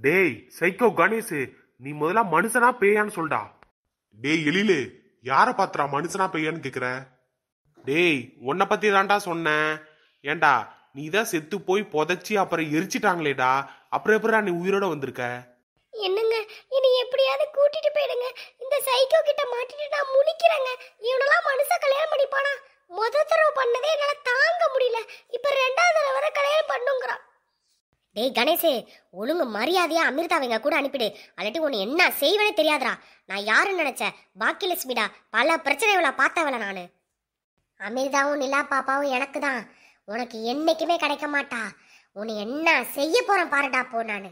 டேய் சைக்கோ கணேஷ், நீ முதல்ல மனுஷனா பேயான்னு சொல்டா. டேய் எழிலு, யார பாத்துறா மனுஷனா பேயான்னு கேக்குற? டேய் உன்னை பத்தி தான்டா சொன்னேன். ஏண்டா நீ தான் செத்து போய் புதைச்சி அப்புறம் எரிச்சிட்டாங்களேடா, அப்புறம் எப்படா நீ உயிரோட வந்திருக்க? என்னங்க, இனி எப்படியாவது கூட்டிட்டு போயிடுங்க. இந்த சைக்கோ கிட்ட மாட்டிட்டு நான் முழிக்கிறேங்க. இவனெல்லாம் மனுஷ கல்யாணம் பண்ணிப்பானா? முத தடவை பண்ணதே என்னால தாங்க முடியல, இப்ப ரெண்டாவது தடவை வர கல்யாணம் பண்ணுங்கிறான். டேய் கணேஷே, ஒழுங்கு மரியாதையா அமிர்தாவைங்க கூட அனுப்பிடு, அல்லாட்டி உன்னை என்ன செய்வனே தெரியாதுடா. நான் யாருன்னு நினைச்சேன்? பாக்கியலட்சுமிடா, பல பிரச்சனைகளை பார்த்தவள நானு. அமிர்தாவும் நிலா பாப்பாவும் எனக்கு தான், உனக்கு என்னைக்குமே கிடைக்க மாட்டா. உன்னை என்ன செய்ய போறேன் பாருடா போ நானு.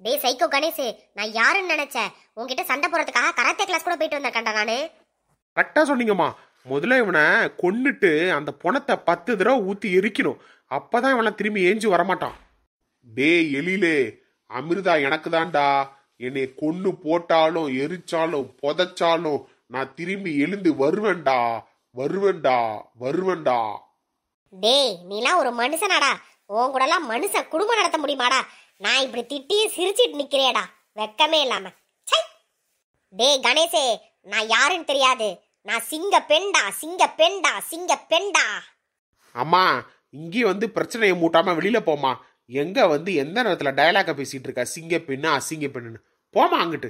டேய் சைக்கோ கணேஷ், நான் யாருன்னு நினைச்சேன்? உன்கிட்ட சண்டை போறதுக்காக கராத்தே கிளாஸ் கூட போயிட்டு வந்திருக்கேன்டா நானு. கரெக்டா சொன்னீங்கம்மா. முதல்ல இவனை கொன்னுட்டு அந்த பணத்தை 10 தடவை ஊத்தி எரிக்கணும், அப்பதான் இவனை திரும்பி ஏஞ்சி வரமாட்டான். டேய் எழிலே, அமிர்தா எனக்கு தான்டா. என்னை கொன்னு போட்டாலும் எரிச்சாலும் புதைச்சாலும் நான் திரும்பி எழுந்து வருவேன்டா, வருவேன்டா, வருவேன்டா. டேய் நீலாம் ஒரு மனுஷனாடா? உன் கூடலாம் மனுஷன் குடும்பம் நடத்த முடியுமாடா? நான் இப்படி திட்டியே சிரிச்சிட்டு நிக்கிறேடா, வெக்கமே இல்லாம. சை! டேய் கணேஷே, நான் யாருன்னு தெரியாது. நான் சிங்க பெண்டா, சிங்க பெண்டா, சிங்க பெண்டா. அம்மா, இங்கே வந்து பிரச்சனையை மூட்டாம வெளியில போமா. எங்க வந்து எந்த நேரத்துல டயலாக பேசிட்டு இருக்க? சிங்க பெண்ணு அசிங்க பெண்ணுன்னு போமா அங்கிட்டு.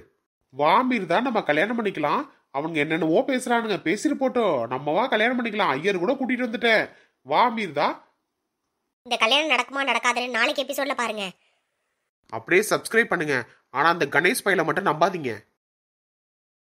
வாமீர் தான், நம்ம கல்யாணம் பண்ணிக்கலாம். அவங்க என்னென்னவோ பேசுறானுங்க, பேசிட்டு போட்டோம். நம்மவா கல்யாணம் பண்ணிக்கலாம். ஐயர் கூட கூட்டிட்டு வந்துட்டேன். வாமீர் தான். இந்த கல்யாணம் நடக்குமா நடக்காதுன்னு நாளைக்கு எபிசோட்ல பாருங்க. அப்படியே சப்ஸ்கிரைப் பண்ணுங்க. ஆனா அந்த கணேஷ் பையில மட்டும் நம்பாதீங்க.